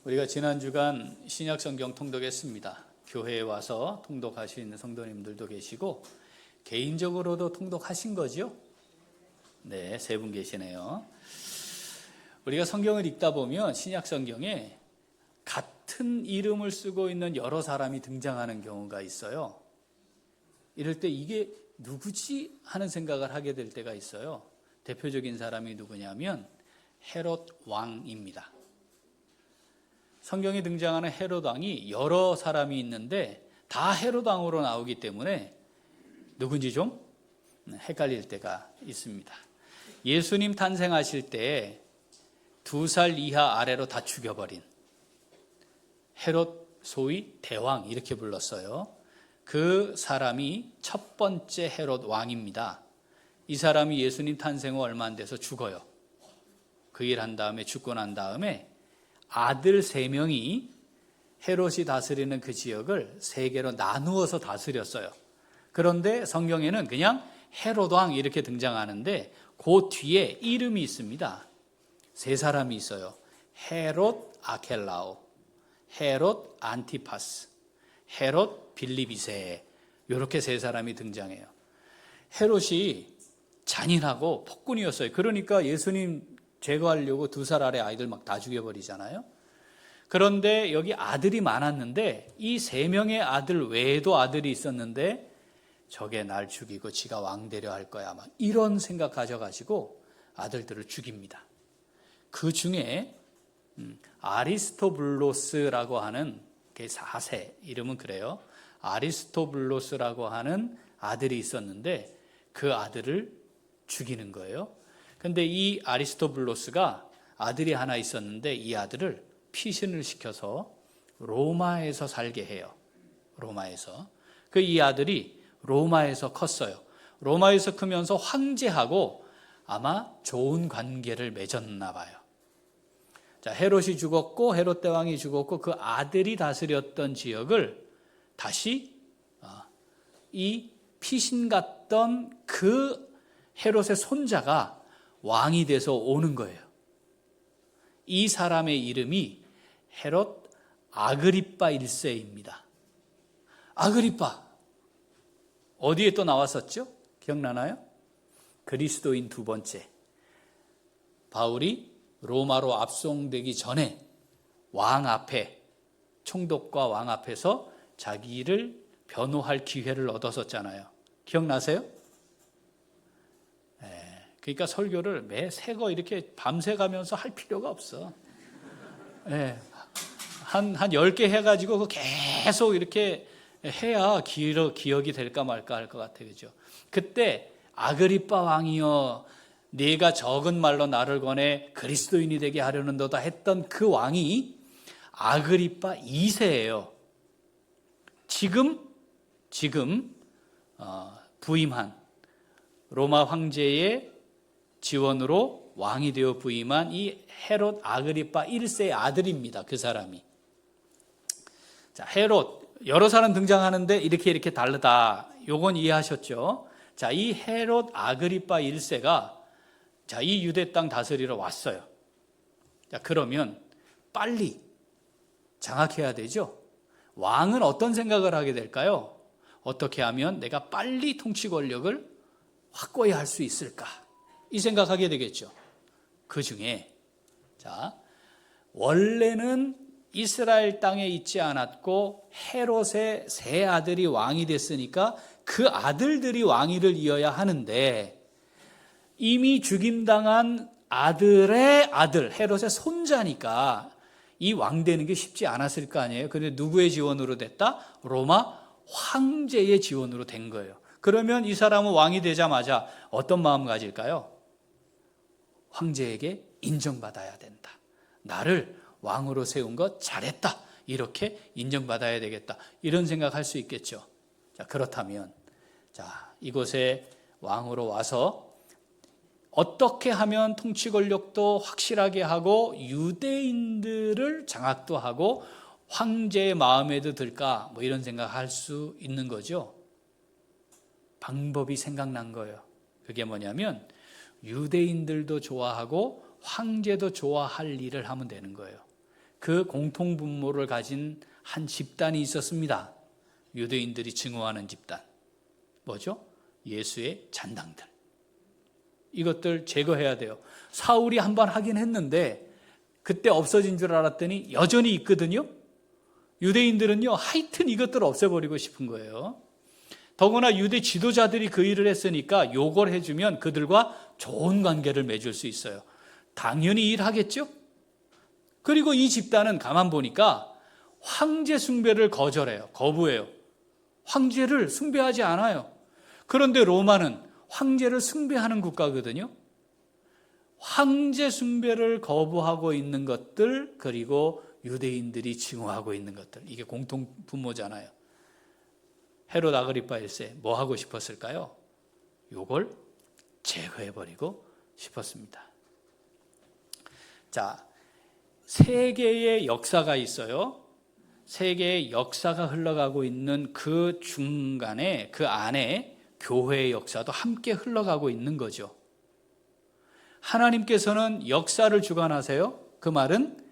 우리가 지난 주간 신약 성경 통독했습니다. 교회에 와서 통독하신 성도님들도 계시고 개인적으로도 통독하신 거죠? 네, 세 분 계시네요. 우리가 성경을 읽다 보면 신약 성경에 같은 이름을 쓰고 있는 여러 사람이 등장하는 경우가 있어요. 이럴 때 이게 누구지 하는 생각을 하게 될 때가 있어요. 대표적인 사람이 누구냐면 헤롯 왕입니다. 성경에 등장하는 헤롯 왕이 여러 사람이 있는데 다 헤롯 왕으로 나오기 때문에 누군지 좀 헷갈릴 때가 있습니다. 예수님 탄생하실 때 2살 이하 아래로 다 죽여버린 헤롯, 소위 대왕 이렇게 불렀어요. 그 사람이 첫 번째 헤롯 왕입니다. 이 사람이 예수님 탄생 후 얼마 안 돼서 죽어요. 그 일 한 다음에 죽고 난 다음에 아들 3명이 헤롯이 다스리는 그 지역을 3개로 나누어서 다스렸어요. 그런데 성경에는 그냥 헤롯 왕 이렇게 등장하는데 그 뒤에 이름이 있습니다. 3사람이 있어요. 헤롯 아켈라오, 헤롯 안티파스, 헤롯 빌립 2세, 이렇게 3사람이 등장해요. 헤롯이 잔인하고 폭군이었어요. 그러니까 예수님 제거하려고 2살 아래 아이들 막 다 죽여버리잖아요. 그런데 여기 아들이 많았는데 이 3명의 아들 외에도 아들이 있었는데 저게 날 죽이고 지가 왕 되려 할 거야 막 이런 생각 가져가지고 아들들을 죽입니다. 그 중에 아리스토블로스라고 하는 게 4세, 이름은 그래요. 아리스토블로스라고 하는 아들이 있었는데 그 아들을 죽이는 거예요. 근데 이 아리스토블로스가 아들이 하나 있었는데 이 아들을 피신을 시켜서 로마에서 살게 해요. 로마에서. 그 이 아들이 로마에서 컸어요. 로마에서 크면서 황제하고 아마 좋은 관계를 맺었나 봐요. 자, 헤롯이 죽었고 헤롯 대왕이 죽었고 그 아들이 다스렸던 지역을 다시 이 피신 갔던 그 헤롯의 손자가 왕이 돼서 오는 거예요. 이 사람의 이름이 헤롯 아그리빠 1세입니다. 아그리빠 어디에 또 나왔었죠? 기억나나요? 그리스도인 2번째. 바울이 로마로 압송되기 전에 왕 앞에, 총독과 왕 앞에서 자기를 변호할 기회를 얻었었잖아요. 기억나세요? 그러니까 설교를 매 새거 이렇게 밤새 가면서 할 필요가 없어. 한 10개 해가지고 계속 이렇게 해야 기억이 될까 말까 할 것 같아요. 그죠? 그때 아그리빠 왕이여 네가 적은 말로 나를 권해 그리스도인이 되게 하려는도다 했던 그 왕이 아그리빠 2세예요. 지금 부임한 로마 황제의 지원으로 왕이 되어 부임한 이 헤롯 아그리빠 1세의 아들입니다. 그 사람이. 자, 헤롯 여러 사람 등장하는데 이렇게 다르다. 요건 이해하셨죠? 자, 이 헤롯 아그리빠 1세가 자, 이 유대 땅 다스리러 왔어요. 자, 그러면 빨리 장악해야 되죠. 왕은 어떤 생각을 하게 될까요? 어떻게 하면 내가 빨리 통치 권력을 확고히 할 수 있을까? 이 생각하게 되겠죠. 그 중에 자, 원래는 이스라엘 땅에 있지 않았고 헤롯의 3아들이 왕이 됐으니까 그 아들들이 왕위를 이어야 하는데 이미 죽임당한 아들의 아들 헤롯의 손자니까 이 왕 되는 게 쉽지 않았을 거 아니에요. 그런데 누구의 지원으로 됐다? 로마 황제의 지원으로 된 거예요. 그러면 이 사람은 왕이 되자마자 어떤 마음 가질까요? 황제에게 인정받아야 된다. 나를 왕으로 세운 것 잘했다. 이렇게 인정받아야 되겠다. 이런 생각할 수 있겠죠. 자, 그렇다면 자, 이곳에 왕으로 와서 어떻게 하면 통치 권력도 확실하게 하고 유대인들을 장악도 하고 황제의 마음에도 들까? 뭐 이런 생각할 수 있는 거죠. 방법이 생각난 거예요. 그게 뭐냐면 유대인들도 좋아하고 황제도 좋아할 일을 하면 되는 거예요. 그 공통분모를 가진 한 집단이 있었습니다. 유대인들이 증오하는 집단. 뭐죠? 예수의 잔당들. 이것들 제거해야 돼요. 사울이 한번 하긴 했는데 그때 없어진 줄 알았더니 여전히 있거든요. 유대인들은요, 하여튼 이것들을 없애버리고 싶은 거예요. 더구나 유대 지도자들이 그 일을 했으니까 요걸 해주면 그들과 좋은 관계를 맺을 수 있어요. 당연히 일하겠죠? 그리고 이 집단은 가만 보니까 황제 숭배를 거부해요. 황제를 숭배하지 않아요. 그런데 로마는 황제를 숭배하는 국가거든요. 황제 숭배를 거부하고 있는 것들, 그리고 유대인들이 증오하고 있는 것들, 이게 공통분모잖아요. 헤롯 아그리파 1세 뭐 하고 싶었을까요? 요걸 제거해버리고 싶었습니다. 자, 세계의 역사가 있어요. 세계의 역사가 흘러가고 있는 그 중간에, 그 안에 교회의 역사도 함께 흘러가고 있는 거죠. 하나님께서는 역사를 주관하세요. 그 말은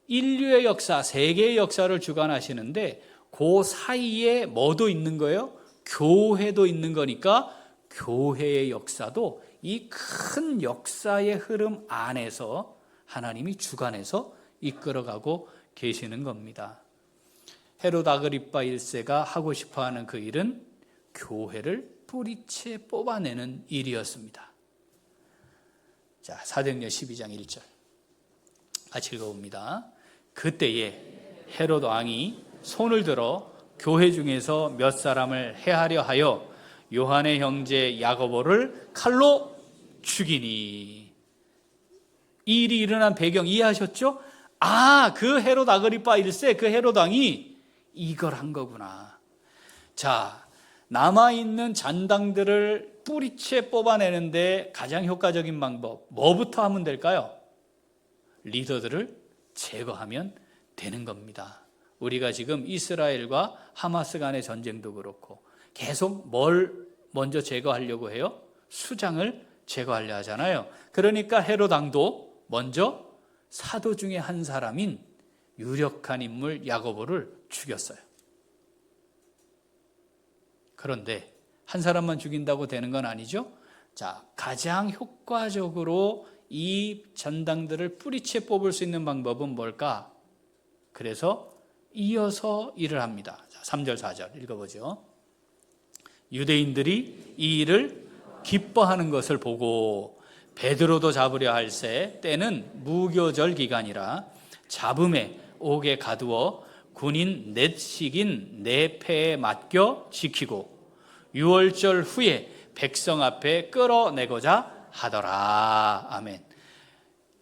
인류의 역사, 세계의 역사를 주관하시는데 그 사이에 뭐도 있는 거예요? 교회도 있는 거니까 교회의 역사도 이 큰 역사의 흐름 안에서 하나님이 주관해서 이끌어가고 계시는 겁니다. 헤롯 아그리파 1세가 하고 싶어하는 그 일은 교회를 뿌리채 뽑아내는 일이었습니다. 자, 사도행전 12장 1절 같이 읽어봅니다. 그때에 헤롯 왕이 손을 들어 교회 중에서 몇 사람을 해하려 하여 요한의 형제 야고보를 칼로 죽이니. 이 일이 일어난 배경 이해하셨죠? 그 헤롯 아그리파 1세, 그 헤롯 왕이 이걸 한 거구나. 자, 남아있는 잔당들을 뿌리채 뽑아내는데 가장 효과적인 방법, 뭐부터 하면 될까요? 리더들을 제거하면 되는 겁니다. 우리가 지금 이스라엘과 하마스 간의 전쟁도 그렇고 계속 뭘 먼저 제거하려고 해요? 수장을 제거하려 하잖아요. 그러니까 헤롯 왕도 먼저 사도 중에 한 사람인 유력한 인물 야고보를 죽였어요. 그런데 한 사람만 죽인다고 되는 건 아니죠. 자, 가장 효과적으로 이 전당들을 뿌리채 뽑을 수 있는 방법은 뭘까? 그래서 이어서 일을 합니다. 자, 3절 4절 읽어보죠. 유대인들이 이 일을 기뻐하는 것을 보고 베드로도 잡으려 할새 때는 무교절 기간이라 잡음에 옥에 가두어 군인 넷씩인 네 패에 맡겨 지키고 6월절 후에 백성 앞에 끌어내고자 하더라. 아멘.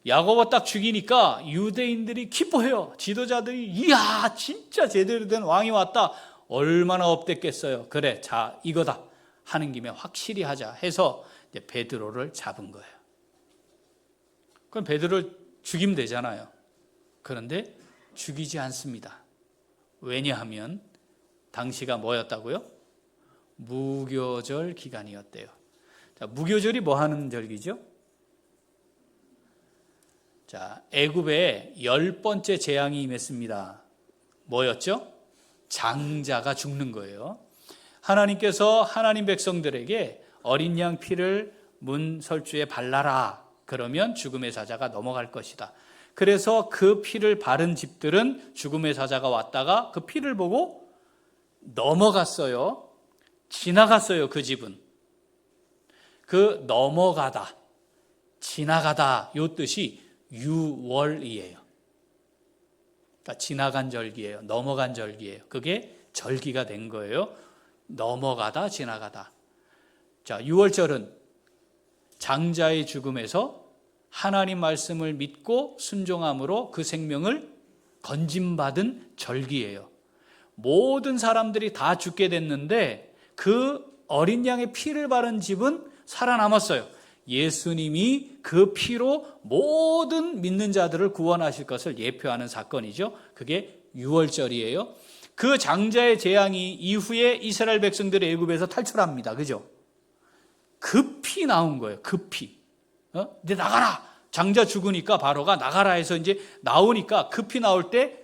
야고보 딱 죽이니까 유대인들이 기뻐해요. 지도자들이 이야 진짜 제대로 된 왕이 왔다. 얼마나 업됐겠어요. 그래, 자 이거다 하는 김에 확실히 하자 해서 이제 베드로를 잡은 거예요. 그럼 베드로를 죽이면 되잖아요. 그런데 죽이지 않습니다. 왜냐하면 당시가 뭐였다고요? 무교절 기간이었대요. 자, 무교절이 뭐 하는 절기죠? 자, 애굽에 10번째 재앙이 임했습니다. 뭐였죠? 장자가 죽는 거예요. 하나님께서 하나님 백성들에게 어린 양 피를 문 설주에 발라라. 그러면 죽음의 사자가 넘어갈 것이다. 그래서 그 피를 바른 집들은 죽음의 사자가 왔다가 그 피를 보고 넘어갔어요. 지나갔어요. 그 집은. 그 넘어가다, 지나가다 요 뜻이 유월이에요. 그러니까 지나간 절기예요. 넘어간 절기예요. 그게 절기가 된 거예요. 넘어가다, 지나가다. 자, 6월절은 장자의 죽음에서 하나님 말씀을 믿고 순종함으로 그 생명을 건짐받은 절기예요. 모든 사람들이 다 죽게 됐는데 그 어린 양의 피를 바른 집은 살아남았어요. 예수님이 그 피로 모든 믿는 자들을 구원하실 것을 예표하는 사건이죠. 그게 6월절이에요. 그 장자의 재앙이 이후에 이스라엘 백성들이 애굽에서 탈출합니다. 그죠? 급히 나온 거예요. 급히. 이제 나가라. 장자 죽으니까 바로가 나가라 해서 이제 나오니까 급히 나올 때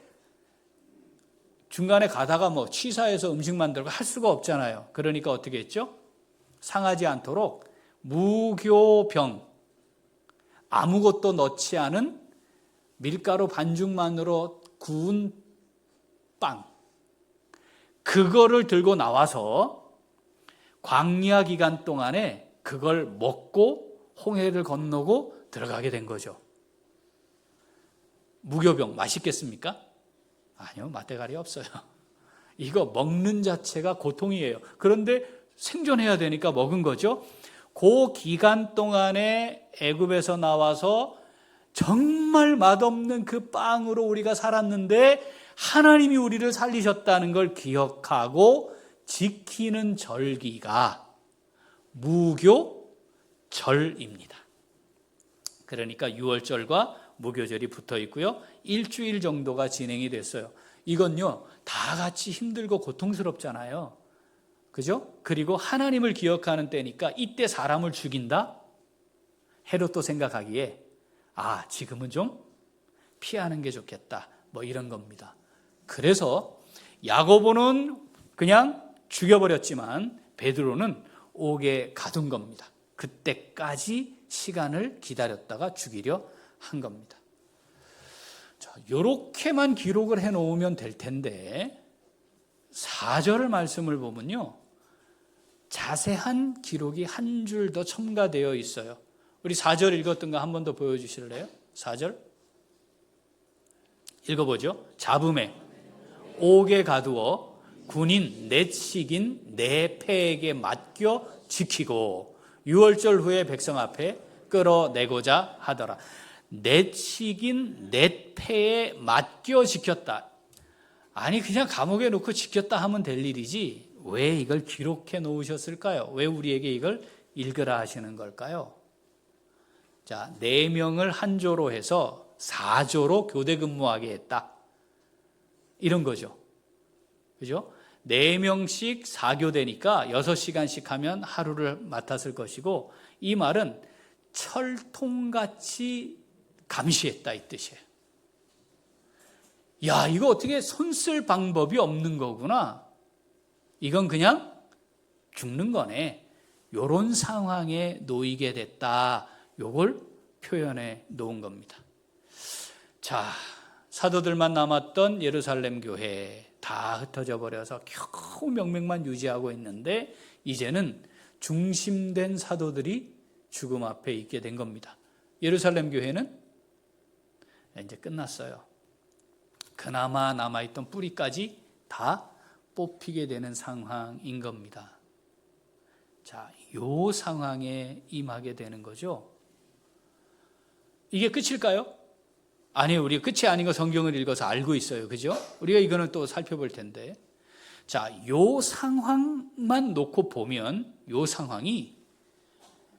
중간에 가다가 뭐 취사해서 음식 만들고 할 수가 없잖아요. 그러니까 어떻게 했죠? 상하지 않도록 무교병, 아무것도 넣지 않은 밀가루 반죽만으로 구운 빵, 그거를 들고 나와서 광야 기간 동안에 그걸 먹고 홍해를 건너고 들어가게 된 거죠. 무교병 맛있겠습니까? 아니요, 맛대가리 없어요. 이거 먹는 자체가 고통이에요. 그런데 생존해야 되니까 먹은 거죠. 그 기간 동안에 애굽에서 나와서 정말 맛없는 그 빵으로 우리가 살았는데 하나님이 우리를 살리셨다는 걸 기억하고 지키는 절기가 무교절입니다. 그러니까 유월절과 무교절이 붙어 있고요. 일주일 정도가 진행이 됐어요. 이건요, 다 같이 힘들고 고통스럽잖아요. 그죠? 그리고 하나님을 기억하는 때니까 이때 사람을 죽인다? 헤롯도 생각하기에 지금은 좀 피하는 게 좋겠다. 뭐 이런 겁니다. 그래서 야고보는 그냥 죽여버렸지만 베드로는 옥에 가둔 겁니다. 그때까지 시간을 기다렸다가 죽이려 한 겁니다. 자, 요렇게만 기록을 해놓으면 될 텐데 4절 말씀을 보면요, 자세한 기록이 한 줄 더 첨가되어 있어요. 우리 4절 읽었던 거 한 번 더 보여주실래요? 4절 읽어보죠. 잡음에 옥에 가두어 군인 넷식인 네 패에게 맡겨 지키고 유월절 후에 백성 앞에 끌어내고자 하더라. 넷식인 넷 패에 맡겨 지켰다. 아니 그냥 감옥에 놓고 지켰다 하면 될 일이지 왜 이걸 기록해 놓으셨을까요? 왜 우리에게 이걸 읽으라 하시는 걸까요? 자, 4명을 한 조로 해서 4조로 교대 근무하게 했다. 이런 거죠. 그죠? 4명씩 4교대니까 6시간씩 하면 하루를 맡았을 것이고, 이 말은 철통같이 감시했다 이 뜻이에요. 야, 이거 어떻게 손 쓸 방법이 없는 거구나. 이건 그냥 죽는 거네. 요런 상황에 놓이게 됐다. 요걸 표현해 놓은 겁니다. 자, 사도들만 남았던 예루살렘 교회 다 흩어져 버려서 겨우 명맥만 유지하고 있는데 이제는 중심된 사도들이 죽음 앞에 있게 된 겁니다. 예루살렘 교회는 이제 끝났어요. 그나마 남아있던 뿌리까지 다 뽑히게 되는 상황인 겁니다. 자, 요 상황에 임하게 되는 거죠. 이게 끝일까요? 아니요, 우리가 끝이 아닌 거 성경을 읽어서 알고 있어요. 그죠? 우리가 이거는 또 살펴볼 텐데. 자, 요 상황만 놓고 보면 요 상황이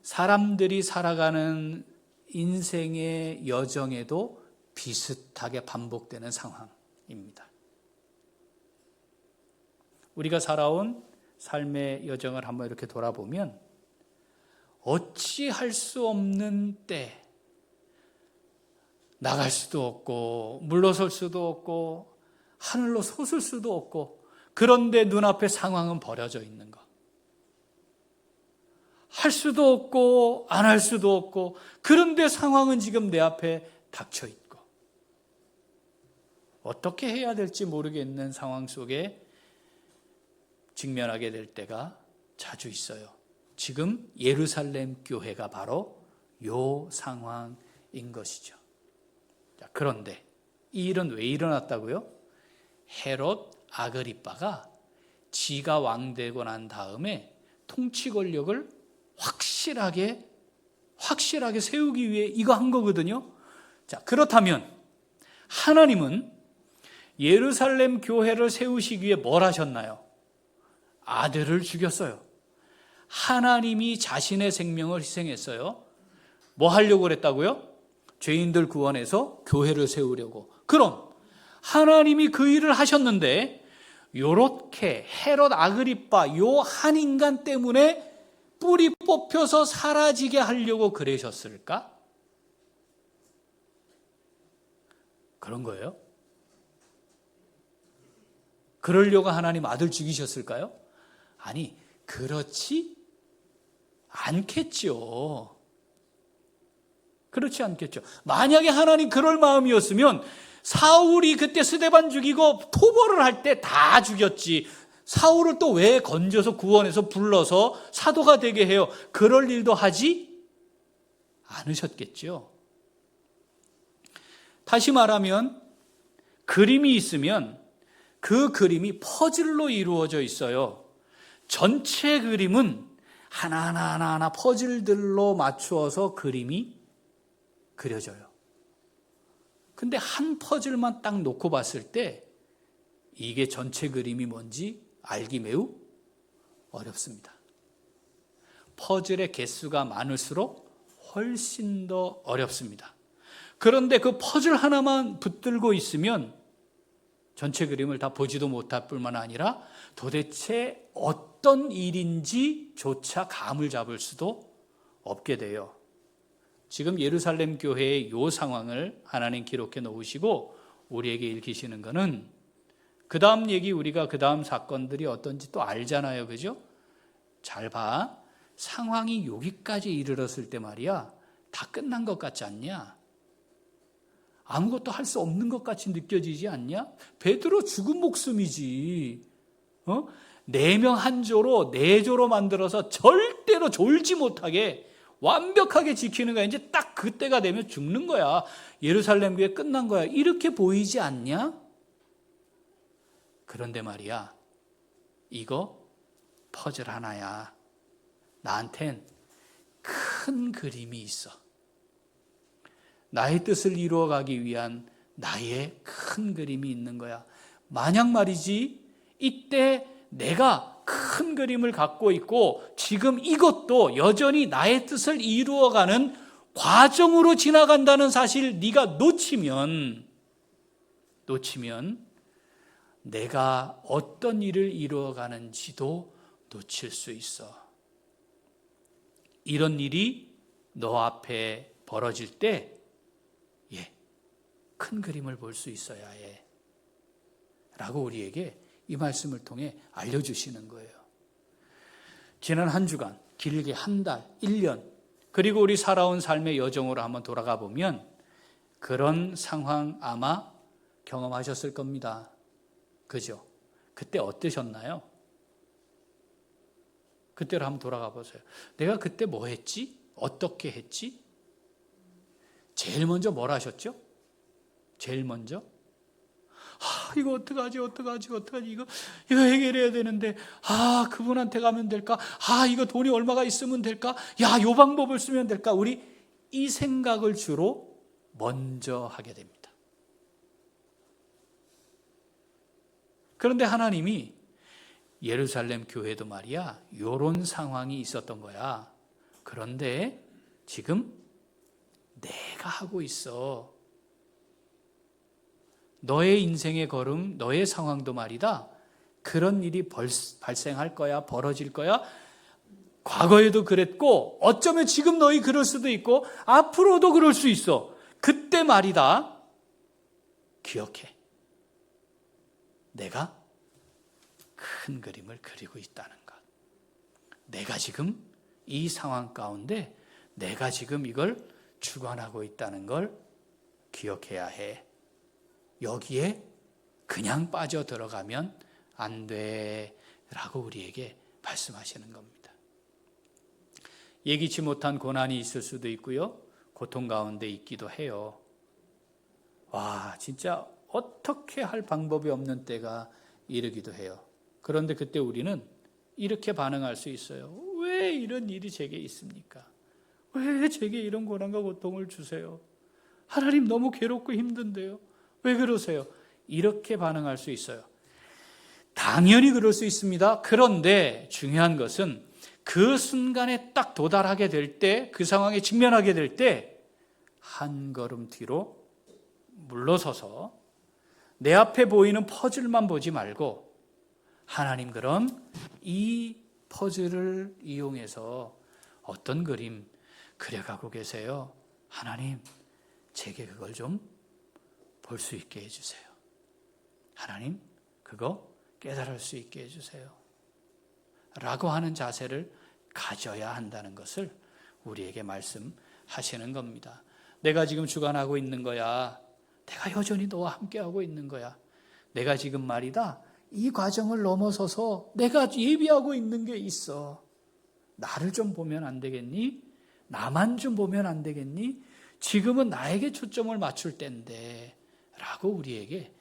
사람들이 살아가는 인생의 여정에도 비슷하게 반복되는 상황입니다. 우리가 살아온 삶의 여정을 한번 이렇게 돌아보면 어찌할 수 없는 때, 나갈 수도 없고 물러설 수도 없고 하늘로 솟을 수도 없고, 그런데 눈앞에 상황은 벌어져 있는 거. 할 수도 없고 안 할 수도 없고, 그런데 상황은 지금 내 앞에 닥쳐 있고 어떻게 해야 될지 모르겠는 상황 속에 직면하게 될 때가 자주 있어요. 지금 예루살렘 교회가 바로 요 상황인 것이죠. 자, 그런데 이 일은 왜 일어났다고요? 헤롯 아그리빠가 지가 왕되고 난 다음에 통치 권력을 확실하게 세우기 위해 이거 한 거거든요. 자, 그렇다면 하나님은 예루살렘 교회를 세우시기 위해 뭘 하셨나요? 아들을 죽였어요. 하나님이 자신의 생명을 희생했어요. 뭐 하려고 그랬다고요? 죄인들 구원해서 교회를 세우려고. 그럼 하나님이 그 일을 하셨는데 요렇게 헤롯 아그리빠 요 한 인간 때문에 뿌리 뽑혀서 사라지게 하려고 그러셨을까? 그런 거예요? 그러려고 하나님 아들 죽이셨을까요? 아니, 그렇지 않겠죠. 그렇지 않겠죠. 만약에 하나님 그럴 마음이었으면 사울이 그때 스데반 죽이고 토벌을 할 때 다 죽였지. 사울을 또 왜 건져서 구원해서 불러서 사도가 되게 해요? 그럴 일도 하지 않으셨겠죠. 다시 말하면 그림이 있으면 그 그림이 퍼즐로 이루어져 있어요. 전체 그림은 하나하나 퍼즐들로 맞추어서 그림이 그려져요. 근데 한 퍼즐만 딱 놓고 봤을 때 이게 전체 그림이 뭔지 알기 매우 어렵습니다. 퍼즐의 개수가 많을수록 훨씬 더 어렵습니다. 그런데 그 퍼즐 하나만 붙들고 있으면 전체 그림을 다 보지도 못할 뿐만 아니라 도대체 어떤 일인지조차 감을 잡을 수도 없게 돼요. 지금 예루살렘 교회의 이 상황을 하나님 기록해 놓으시고 우리에게 읽히시는 것은 그 다음 얘기, 우리가 그 다음 사건들이 어떤지 또 알잖아요. 그죠? 잘 봐. 상황이 여기까지 이르렀을 때 말이야, 다 끝난 것 같지 않냐? 아무것도 할 수 없는 것 같이 느껴지지 않냐? 베드로 죽은 목숨이지. 4명 한 조로 4조로 만들어서 절대로 졸지 못하게 완벽하게 지키는 거야. 이제 딱 그때가 되면 죽는 거야. 예루살렘 교회 끝난 거야. 이렇게 보이지 않냐? 그런데 말이야, 이거 퍼즐 하나야. 나한텐 큰 그림이 있어. 나의 뜻을 이루어가기 위한 나의 큰 그림이 있는 거야. 만약 말이지, 이때 내가 큰 그림을 갖고 있고 지금 이것도 여전히 나의 뜻을 이루어가는 과정으로 지나간다는 사실 네가 놓치면 내가 어떤 일을 이루어가는지도 놓칠 수 있어. 이런 일이 너 앞에 벌어질 때 큰 그림을 볼 수 있어야 해. 라고 우리에게 이 말씀을 통해 알려주시는 거예요. 지난 한 주간, 길게 한 달, 1년, 그리고 우리 살아온 삶의 여정으로 한번 돌아가 보면 그런 상황 아마 경험하셨을 겁니다. 그죠? 그때 어떠셨나요? 그때로 한번 돌아가 보세요. 내가 그때 뭐 했지? 어떻게 했지? 제일 먼저 뭘 하셨죠? 제일 먼저? 이거 어떡하지? 이거 해결해야 되는데, 그분한테 가면 될까? 이거 돈이 얼마가 있으면 될까? 요 방법을 쓰면 될까? 우리 이 생각을 주로 먼저 하게 됩니다. 그런데 하나님이 예루살렘 교회도 말이야, 요런 상황이 있었던 거야. 그런데 지금 내가 하고 있어. 너의 인생의 걸음, 너의 상황도 말이다. 그런 일이 발생할 거야, 벌어질 거야. 과거에도 그랬고, 어쩌면 지금 너희 그럴 수도 있고, 앞으로도 그럴 수 있어. 그때 말이다. 기억해. 내가 큰 그림을 그리고 있다는 것. 내가 지금 이 상황 가운데 내가 지금 이걸 주관하고 있다는 걸 기억해야 해. 여기에 그냥 빠져 들어가면 안 돼. 라고 우리에게 말씀하시는 겁니다. 예기치 못한 고난이 있을 수도 있고요. 고통 가운데 있기도 해요. 진짜 어떻게 할 방법이 없는 때가 이르기도 해요. 그런데 그때 우리는 이렇게 반응할 수 있어요. 왜 이런 일이 제게 있습니까? 왜 제게 이런 고난과 고통을 주세요? 하나님 너무 괴롭고 힘든데요. 왜 그러세요? 이렇게 반응할 수 있어요. 당연히 그럴 수 있습니다. 그런데 중요한 것은 그 순간에 딱 도달하게 될 때, 그 상황에 직면하게 될 때 한 걸음 뒤로 물러서서 내 앞에 보이는 퍼즐만 보지 말고 하나님, 그럼 이 퍼즐을 이용해서 어떤 그림 그려가고 계세요? 하나님, 제게 그걸 좀 볼 수 있게 해주세요. 하나님, 그거 깨달을 수 있게 해주세요. 라고 하는 자세를 가져야 한다는 것을 우리에게 말씀하시는 겁니다. 내가 지금 주관하고 있는 거야. 내가 여전히 너와 함께하고 있는 거야. 내가 지금 말이다, 이 과정을 넘어서서 내가 예비하고 있는 게 있어. 나를 좀 보면 안 되겠니? 나만 좀 보면 안 되겠니? 지금은 나에게 초점을 맞출 때인데 라고 우리에게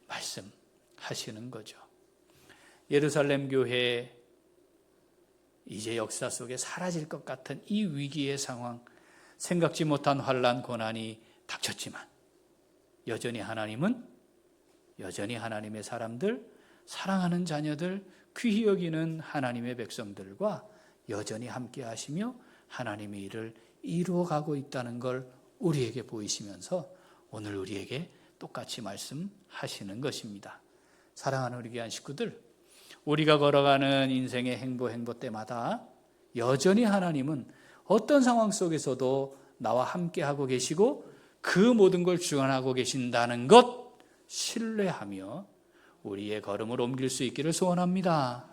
말씀하시는 거죠. 예루살렘 교회, 이제 역사 속에 사라질 것 같은 이 위기의 상황, 생각지 못한 환난, 고난이 닥쳤지만 여전히 하나님은 여전히 하나님의 사람들, 사랑하는 자녀들, 귀히 여기는 하나님의 백성들과 여전히 함께 하시며 하나님의 일을 이루어가고 있다는 걸 우리에게 보이시면서 오늘 우리에게 똑같이 말씀하시는 것입니다. 사랑하는 우리 귀한 식구들, 우리가 걸어가는 인생의 행보 때마다 여전히 하나님은 어떤 상황 속에서도 나와 함께하고 계시고 그 모든 걸 주관하고 계신다는 것 신뢰하며 우리의 걸음을 옮길 수 있기를 소원합니다.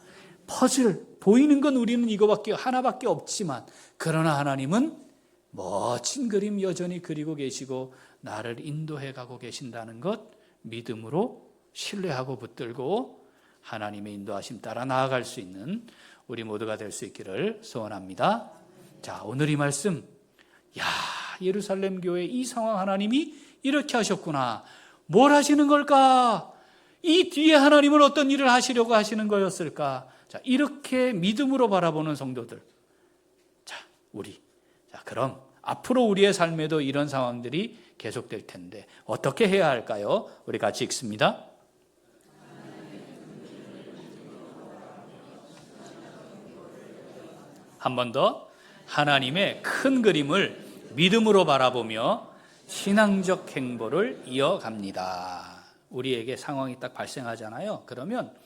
퍼즐, 보이는 건 우리는 이거밖에 하나밖에 없지만 그러나 하나님은 멋진 그림 여전히 그리고 계시고 나를 인도해 가고 계신다는 것 믿음으로 신뢰하고 붙들고 하나님의 인도하심 따라 나아갈 수 있는 우리 모두가 될 수 있기를 소원합니다. 자, 오늘 이 말씀, 예루살렘 교회 이 상황 하나님이 이렇게 하셨구나. 뭘 하시는 걸까? 이 뒤에 하나님은 어떤 일을 하시려고 하시는 거였을까? 자, 이렇게 믿음으로 바라보는 성도들. 그럼 앞으로 우리의 삶에도 이런 상황들이 계속될 텐데 어떻게 해야 할까요? 우리 같이 읽습니다. 한 번 더. 하나님의 큰 그림을 믿음으로 바라보며 신앙적 행보를 이어갑니다. 우리에게 상황이 딱 발생하잖아요. 그러면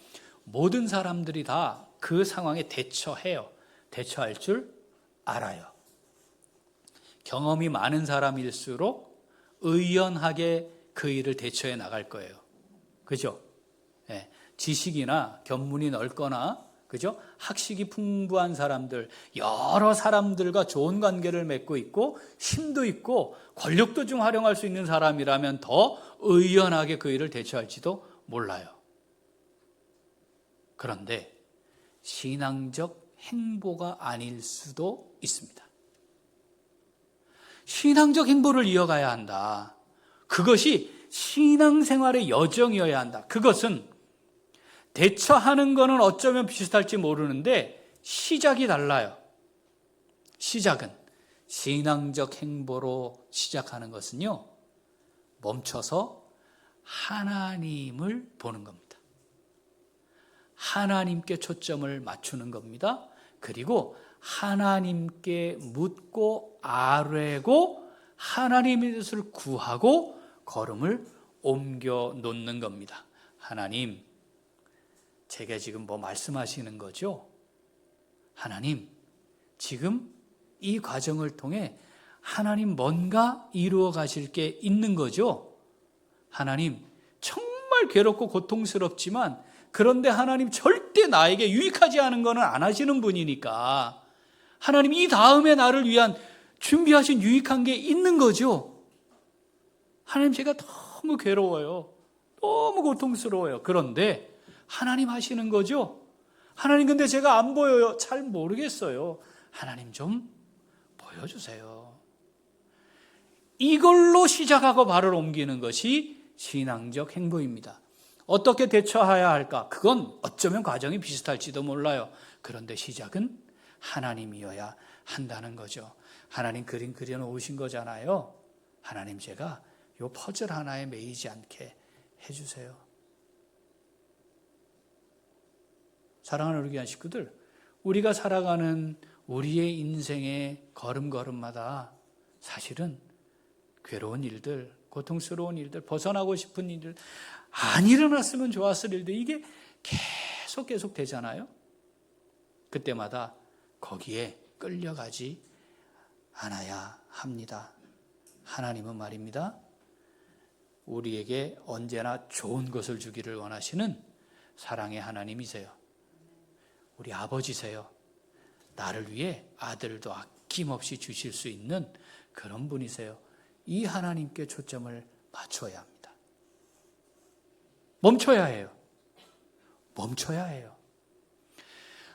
모든 사람들이 다 그 상황에 대처해요. 대처할 줄 알아요. 경험이 많은 사람일수록 의연하게 그 일을 대처해 나갈 거예요. 그죠? 네. 지식이나 견문이 넓거나, 그죠? 학식이 풍부한 사람들, 여러 사람들과 좋은 관계를 맺고 있고 힘도 있고 권력도 좀 활용할 수 있는 사람이라면 더 의연하게 그 일을 대처할지도 몰라요. 그런데 신앙적 행보가 아닐 수도 있습니다. 신앙적 행보를 이어가야 한다. 그것이 신앙생활의 여정이어야 한다. 그것은 대처하는 거는 어쩌면 비슷할지 모르는데 시작이 달라요. 시작은 신앙적 행보로 시작하는 것은요, 멈춰서 하나님을 보는 겁니다. 하나님께 초점을 맞추는 겁니다. 그리고 하나님께 묻고 아뢰고 하나님의 뜻을 구하고 걸음을 옮겨 놓는 겁니다. 하나님, 제가 지금 뭐 말씀하시는 거죠? 하나님, 지금 이 과정을 통해 하나님 뭔가 이루어 가실 게 있는 거죠? 하나님, 정말 괴롭고 고통스럽지만 그런데 하나님 절대 나에게 유익하지 않은 거는 안 하시는 분이니까 하나님 이 다음에 나를 위한 준비하신 유익한 게 있는 거죠. 하나님, 제가 너무 괴로워요. 너무 고통스러워요. 그런데 하나님 하시는 거죠. 하나님, 근데 제가 안 보여요. 잘 모르겠어요. 하나님 좀 보여주세요. 이걸로 시작하고 발을 옮기는 것이 신앙적 행보입니다. 어떻게 대처해야 할까? 그건 어쩌면 과정이 비슷할지도 몰라요. 그런데 시작은 하나님이어야 한다는 거죠. 하나님 그림 그려놓으신 거잖아요. 하나님, 제가 요 퍼즐 하나에 매이지 않게 해주세요. 사랑하는 우리 귀한 식구들, 우리가 살아가는 우리의 인생의 걸음걸음마다 사실은 괴로운 일들, 고통스러운 일들, 벗어나고 싶은 일들, 안 일어났으면 좋았을 일들, 이게 계속 되잖아요. 그때마다 거기에 끌려가지 않아야 합니다. 하나님은 말입니다, 우리에게 언제나 좋은 것을 주기를 원하시는 사랑의 하나님이세요. 우리 아버지세요. 나를 위해 아들도 아낌없이 주실 수 있는 그런 분이세요. 이 하나님께 초점을 맞춰야 합니다. 멈춰야 해요. 멈춰야 해요.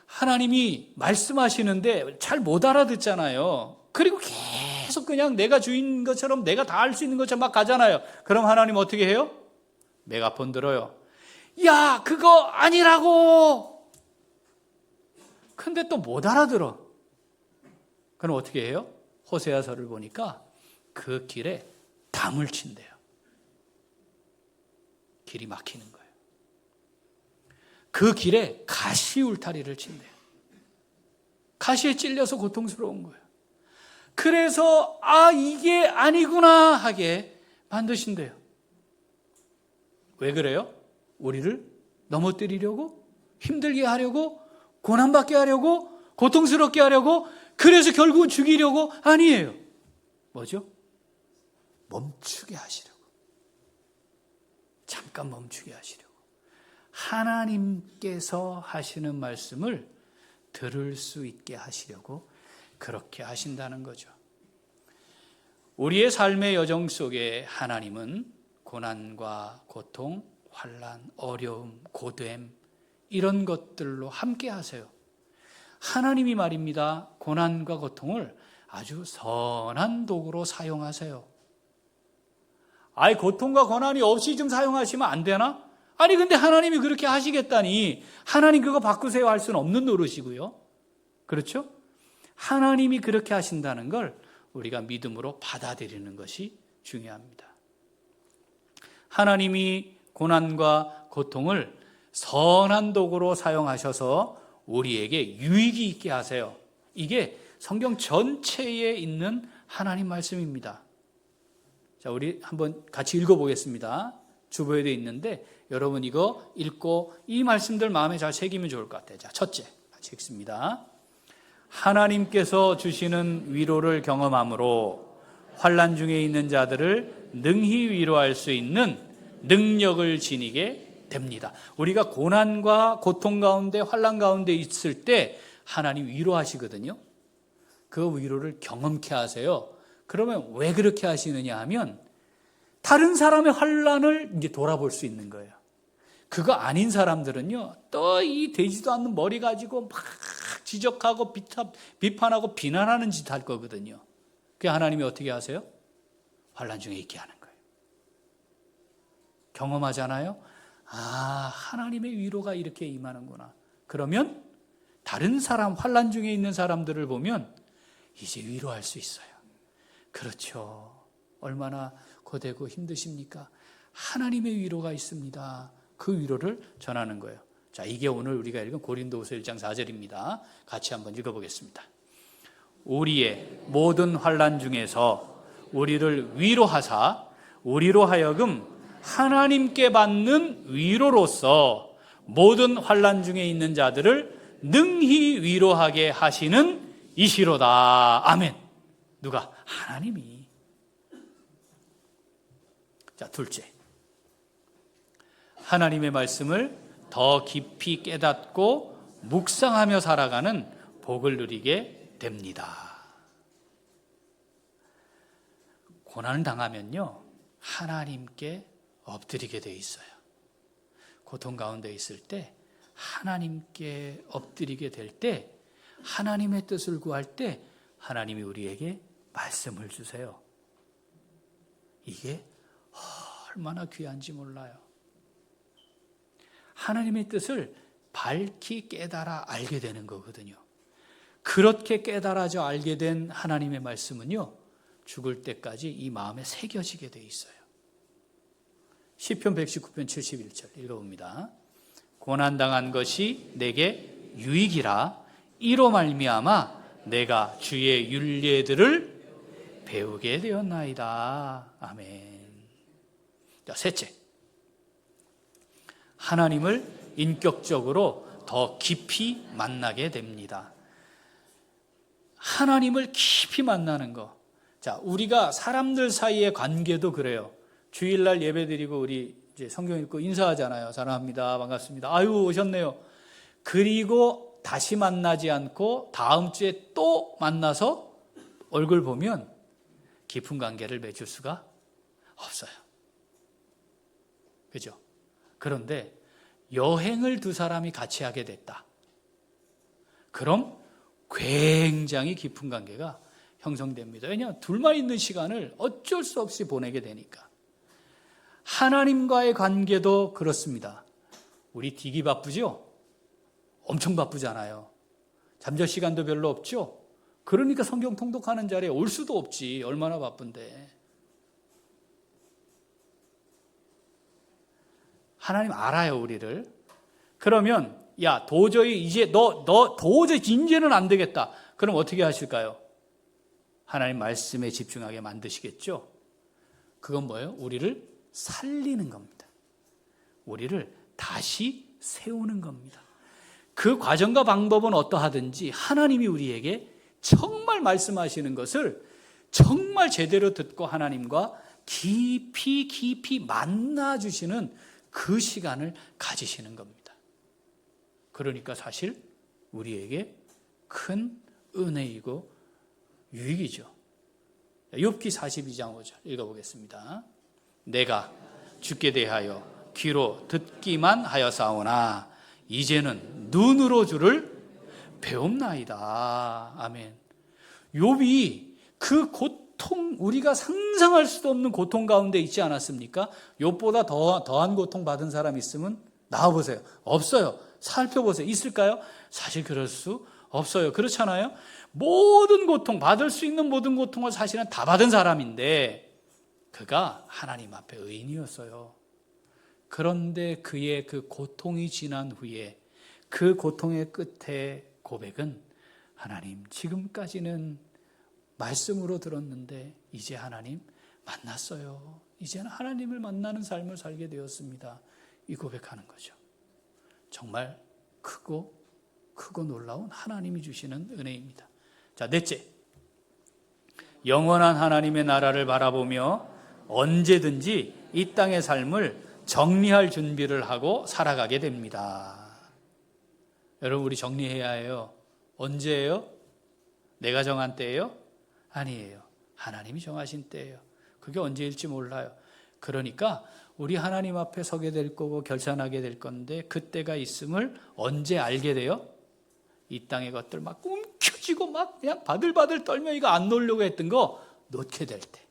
하나님이 말씀하시는데 잘 못 알아듣잖아요. 그리고 계속 그냥 내가 주인 것처럼 내가 다 할 수 있는 것처럼 막 가잖아요. 그럼 하나님 어떻게 해요? 메가폰 들어요. 야, 그거 아니라고! 근데 또 못 알아들어. 그럼 어떻게 해요? 호세아서를 보니까 그 길에 담을 친대요. 길이 막히는 거예요. 그 길에 가시 울타리를 친대요. 가시에 찔려서 고통스러운 거예요. 그래서 이게 아니구나 하게 만드신대요. 왜 그래요? 우리를 넘어뜨리려고? 힘들게 하려고? 고난받게 하려고? 고통스럽게 하려고? 그래서 결국은 죽이려고? 아니에요. 뭐죠? 멈추게 하시려고. 잠깐 멈추게 하시려고. 하나님께서 하시는 말씀을 들을 수 있게 하시려고 그렇게 하신다는 거죠. 우리의 삶의 여정 속에 하나님은 고난과 고통, 환난, 어려움, 고됨 이런 것들로 함께 하세요. 하나님이 말입니다. 고난과 고통을 아주 선한 도구로 사용하세요. 고통과 고난이 없이 좀 사용하시면 안 되나? 근데 하나님이 그렇게 하시겠다니 하나님 그거 바꾸세요 할 수는 없는 노릇이고요. 그렇죠? 하나님이 그렇게 하신다는 걸 우리가 믿음으로 받아들이는 것이 중요합니다. 하나님이 고난과 고통을 선한 도구로 사용하셔서 우리에게 유익이 있게 하세요. 이게 성경 전체에 있는 하나님 말씀입니다. 자, 우리 한번 같이 읽어보겠습니다. 주보에도 있는데 여러분 이거 읽고 이 말씀들 마음에 잘 새기면 좋을 것 같아요. 자, 첫째, 같이 읽습니다. 하나님께서 주시는 위로를 경험함으로 환난 중에 있는 자들을 능히 위로할 수 있는 능력을 지니게 됩니다. 우리가 고난과 고통 가운데 환난 가운데 있을 때 하나님 위로하시거든요. 그 위로를 경험케 하세요. 그러면 왜 그렇게 하시느냐 하면 다른 사람의 환난을 이제 돌아볼 수 있는 거예요. 그거 아닌 사람들은요, 또 이 되지도 않는 머리 가지고 막 지적하고 비판하고 비난하는 짓 할 거거든요. 그 하나님이 어떻게 하세요? 환난 중에 있게 하는 거예요. 경험하잖아요. 하나님의 위로가 이렇게 임하는구나. 그러면 다른 사람, 환난 중에 있는 사람들을 보면 이제 위로할 수 있어요. 그렇죠. 얼마나 고되고 힘드십니까? 하나님의 위로가 있습니다. 그 위로를 전하는 거예요. 자, 이게 오늘 우리가 읽은 고린도후서 1장 4절입니다. 같이 한번 읽어보겠습니다. 우리의 모든 환난 중에서 우리를 위로하사 우리로 하여금 하나님께 받는 위로로서 모든 환난 중에 있는 자들을 능히 위로하게 하시는 이시로다. 아멘. 누가? 하나님이. 자, 둘째. 하나님의 말씀을 더 깊이 깨닫고 묵상하며 살아가는 복을 누리게 됩니다. 고난을 당하면요, 하나님께 엎드리게 돼 있어요. 고통 가운데 있을 때 하나님께 엎드리게 될 때, 하나님의 뜻을 구할 때 하나님이 우리에게 말씀을 주세요. 이게 얼마나 귀한지 몰라요. 하나님의 뜻을 밝히 깨달아 알게 되는 거거든요. 그렇게 깨달아져 알게 된 하나님의 말씀은요, 죽을 때까지 이 마음에 새겨지게 돼 있어요. 시편 119편 71절 읽어봅니다. 고난당한 것이 내게 유익이라 이로 말미암아 내가 주의 율례들을 배우게 되었나이다. 아멘. 자, 셋째. 하나님을 인격적으로 더 깊이 만나게 됩니다. 하나님을 깊이 만나는 거. 자, 우리가 사람들 사이의 관계도 그래요. 주일날 예배드리고 우리 이제 성경 읽고 인사하잖아요. 사랑합니다. 반갑습니다. 아유, 오셨네요. 그리고 다시 만나지 않고 다음 주에 또 만나서 얼굴 보면 깊은 관계를 맺을 수가 없어요. 그죠? 그런데 여행을 두 사람이 같이 하게 됐다. 그럼 굉장히 깊은 관계가 형성됩니다. 왜냐하면 둘만 있는 시간을 어쩔 수 없이 보내게 되니까. 하나님과의 관계도 그렇습니다. 우리 되게 바쁘죠? 엄청 바쁘잖아요. 잠잘 시간도 별로 없죠? 그러니까 성경 통독하는 자리에 올 수도 없지. 얼마나 바쁜데. 하나님 알아요, 우리를. 그러면 야, 도저히 이제 너 도저히 이제는 안 되겠다. 그럼 어떻게 하실까요? 하나님 말씀에 집중하게 만드시겠죠? 그건 뭐예요? 우리를 살리는 겁니다. 우리를 다시 세우는 겁니다. 그 과정과 방법은 어떠하든지 하나님이 우리에게 정말 말씀하시는 것을 정말 제대로 듣고 하나님과 깊이 만나주시는 그 시간을 가지시는 겁니다. 그러니까 사실 우리에게 큰 은혜이고 유익이죠. 욥기 42장 5절 읽어보겠습니다. 내가 주께 대하여 귀로 듣기만 하여사오나 이제는 눈으로 주를 배움나이다. 아멘. 욥이 그 고통, 우리가 상상할 수도 없는 고통 가운데 있지 않았습니까? 욥보다 더한 고통 받은 사람 있으면 나와보세요. 없어요. 살펴보세요. 있을까요? 사실 그럴 수 없어요. 그렇잖아요. 모든 고통, 받을 수 있는 모든 고통을 사실은 다 받은 사람인데 그가 하나님 앞에 의인이었어요. 그런데 그의 그 고통이 지난 후에 그 고통의 끝에 고백은 하나님, 지금까지는 말씀으로 들었는데 이제 하나님 만났어요. 이제는 하나님을 만나는 삶을 살게 되었습니다. 이 고백하는 거죠. 정말 크고 놀라운 하나님이 주시는 은혜입니다. 자, 넷째, 영원한 하나님의 나라를 바라보며 언제든지 이 땅의 삶을 정리할 준비를 하고 살아가게 됩니다. 여러분, 우리 정리해야 해요. 언제예요? 내가 정한 때예요? 아니에요. 하나님이 정하신 때예요. 그게 언제일지 몰라요. 그러니까 우리 하나님 앞에 서게 될 거고 결산하게 될 건데 그때가 있음을 언제 알게 돼요? 이 땅의 것들 막 움켜쥐고 막 그냥 바들바들 떨며 이거 안 놓으려고 했던 거 놓게 될 때.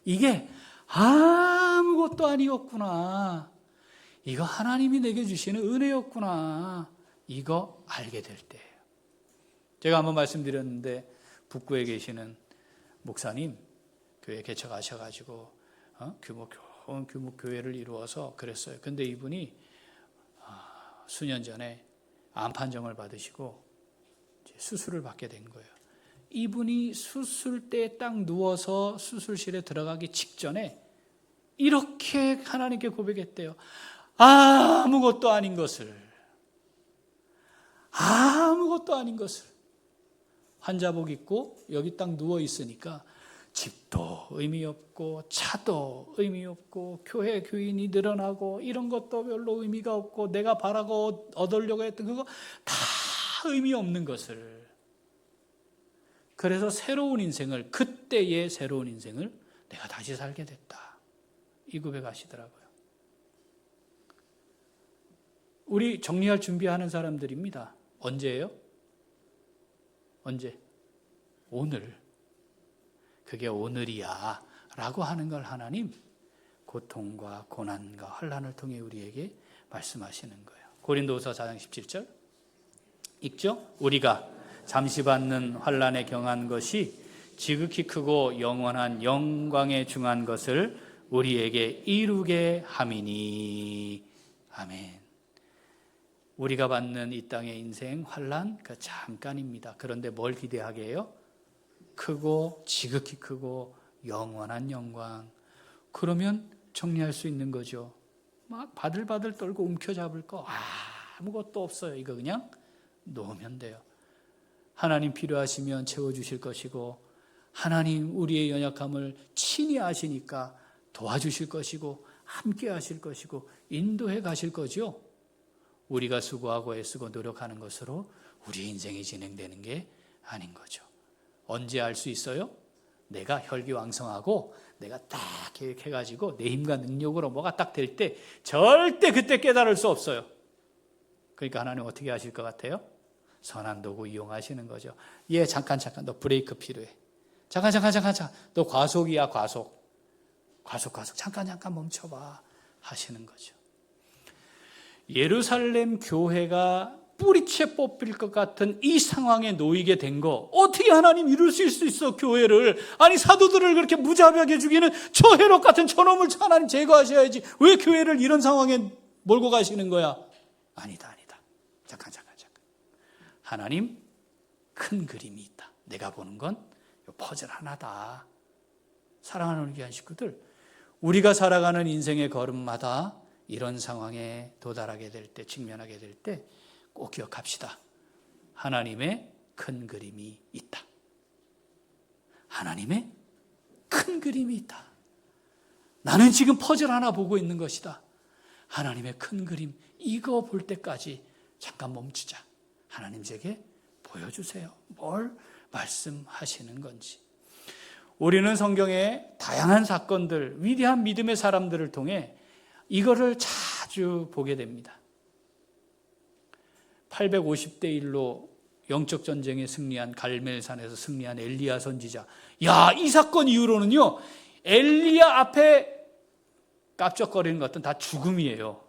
이게 아무것도 아니었구나. 이거 하나님이 내게 주시는 은혜였구나. 이거 알게 될 때예요. 제가 한번 말씀드렸는데 북구에 계시는 목사님 교회 개척하셔가지고 규모 교회를 이루어서 그랬어요. 근데 이분이 수년 전에 암 판정을 받으시고 수술을 받게 된 거예요. 이분이 수술대에 딱 누워서 수술실에 들어가기 직전에 이렇게 하나님께 고백했대요. 아무것도 아닌 것을 환자복 입고 여기 딱 누워 있으니까 집도 의미 없고 차도 의미 없고 교회 교인이 늘어나고 이런 것도 별로 의미가 없고 내가 바라고 얻으려고 했던 그거 다 의미 없는 것을. 그래서 그때의 새로운 인생을 내가 다시 살게 됐다. 이 고백하시더라고요. 우리 정리할 준비하는 사람들입니다. 언제예요? 언제? 오늘. 그게 오늘이야 라고 하는 걸 하나님 고통과 고난과 환난을 통해 우리에게 말씀하시는 거예요. 고린도후서 4장 17절 읽죠? 우리가 잠시 받는 환난에 경한 것이 지극히 크고 영원한 영광에 중한 것을 우리에게 이루게 함이니. 아멘. 우리가 받는 이 땅의 인생 환난 그 잠깐입니다. 그런데 뭘 기대하게 해요? 크고 지극히 크고 영원한 영광. 그러면 정리할 수 있는 거죠. 막 바들바들 떨고 움켜잡을 거 아무것도 없어요. 이거 그냥 놓으면 돼요. 하나님 필요하시면 채워주실 것이고 하나님 우리의 연약함을 친히 아시니까 도와주실 것이고 함께 하실 것이고 인도해 가실 거죠. 우리가 수고하고 애쓰고 노력하는 것으로 우리 인생이 진행되는 게 아닌 거죠. 언제 알 수 있어요? 내가 혈기왕성하고 내가 딱 계획해가지고 내 힘과 능력으로 뭐가 딱 될 때 절대 그때 깨달을 수 없어요. 그러니까 하나님 어떻게 하실 것 같아요? 선한 도구 이용하시는 거죠. 예, 잠깐 너 브레이크 필요해. 잠깐 너 과속이야. 과속 잠깐 멈춰봐 하시는 거죠. 예루살렘 교회가 뿌리채 뽑힐 것 같은 이 상황에 놓이게 된 거 어떻게 하나님 이루실 수 있어? 교회를 아니 사도들을 그렇게 무자비하게 죽이는 저 헤롯 같은 저놈을 하나님 제거하셔야지 왜 교회를 이런 상황에 몰고 가시는 거야? 아니다. 잠깐. 하나님 큰 그림이 있다. 내가 보는 건 퍼즐 하나다. 사랑하는 우리 귀한 식구들, 우리가 살아가는 인생의 걸음마다 이런 상황에 도달하게 될 때, 직면하게 될 때 꼭 기억합시다. 하나님의 큰 그림이 있다. 하나님의 큰 그림이 있다. 나는 지금 퍼즐 하나 보고 있는 것이다. 하나님의 큰 그림, 이거 볼 때까지 잠깐 멈추자. 하나님 제게 보여주세요. 뭘 말씀하시는 건지. 우리는 성경의 다양한 사건들, 위대한 믿음의 사람들을 통해 이거를 자주 보게 됩니다. 850대 1로 영적 전쟁에 승리한 갈멜산에서 승리한 엘리야 선지자. 야, 이 사건 이후로는요, 엘리야 앞에 깝적거리는 것들은 다 죽음이에요.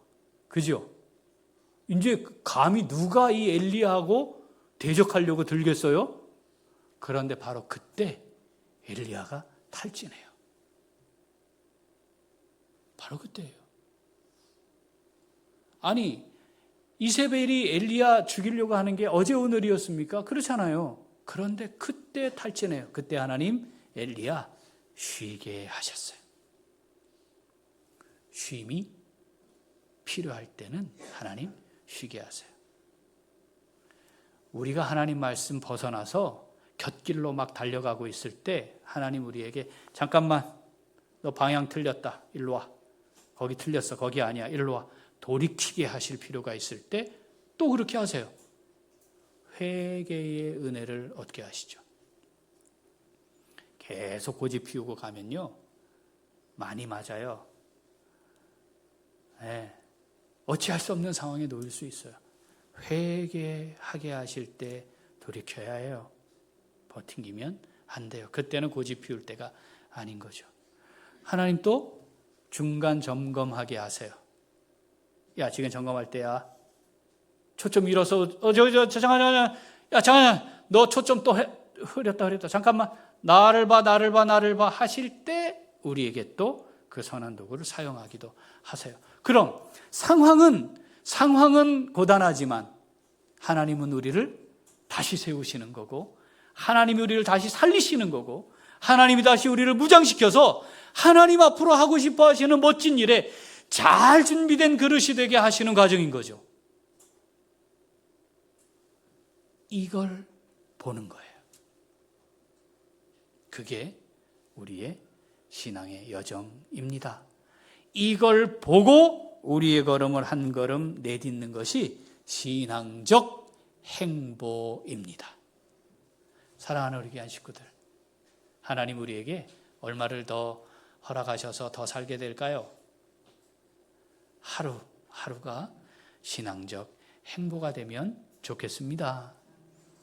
그죠? 이제 감히 누가 이 엘리야하고 대적하려고 들겠어요? 그런데 바로 그때 엘리야가 탈진해요. 바로 그때예요. 아니, 이세벨이 엘리야 죽이려고 하는 게 어제 오늘이었습니까? 그렇잖아요. 그런데 그때 탈진해요. 그때 하나님 엘리야 쉬게 하셨어요. 쉼이 필요할 때는 하나님 쉬게 하세요. 우리가 하나님 말씀 벗어나서 곁길로 막 달려가고 있을 때 하나님 우리에게 잠깐만, 너 방향 틀렸다. 일로 와. 거기 틀렸어. 거기 아니야. 일로 와. 돌이키게 하실 필요가 있을 때 또 그렇게 하세요. 회개의 은혜를 얻게 하시죠. 계속 고집 피우고 가면요, 많이 맞아요. 네. 어찌할 수 없는 상황에 놓일 수 있어요. 회개하게 하실 때 돌이켜야 해요. 버팅기면 안 돼요. 그때는 고집 피울 때가 아닌 거죠. 하나님 또 중간 점검하게 하세요. 야, 지금 점검할 때야. 초점 잃어서 잠깐만. 야, 잠깐만. 너 초점 또 흐렸다. 잠깐만. 나를 봐 하실 때 우리에게 또 그 선한 도구를 사용하기도 하세요. 그럼 상황은 고단하지만 하나님은 우리를 다시 세우시는 거고, 하나님이 우리를 다시 살리시는 거고, 하나님이 다시 우리를 무장시켜서 하나님 앞으로 하고 싶어 하시는 멋진 일에 잘 준비된 그릇이 되게 하시는 과정인 거죠. 이걸 보는 거예요. 그게 우리의 신앙의 여정입니다. 이걸 보고 우리의 걸음을 한 걸음 내딛는 것이 신앙적 행보입니다. 사랑하는 우리 귀한 식구들, 하나님 우리에게 얼마를 더 허락하셔서 더 살게 될까요? 하루가 신앙적 행보가 되면 좋겠습니다.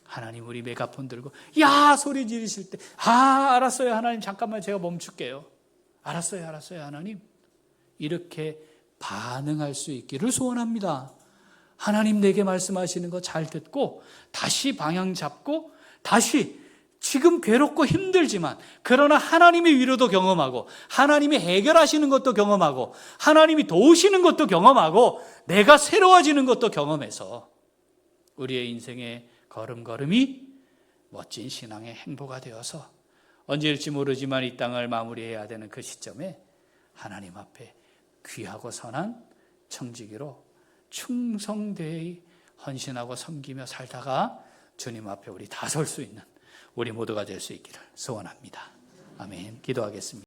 하나님 우리 메가폰 들고 야 소리 지르실 때 알았어요 하나님, 잠깐만 제가 멈출게요. 알았어요 하나님, 이렇게 반응할 수 있기를 소원합니다. 하나님 내게 말씀하시는 거 잘 듣고 다시 방향 잡고 다시 지금 괴롭고 힘들지만 그러나 하나님의 위로도 경험하고 하나님이 해결하시는 것도 경험하고 하나님이 도우시는 것도 경험하고 내가 새로워지는 것도 경험해서 우리의 인생의 걸음걸음이 멋진 신앙의 행보가 되어서 언제일지 모르지만 이 땅을 마무리해야 되는 그 시점에 하나님 앞에 귀하고 선한 청지기로 충성되이 헌신하고 섬기며 살다가 주님 앞에 우리 다 설 수 있는 우리 모두가 될 수 있기를 소원합니다. 아멘. 기도하겠습니다.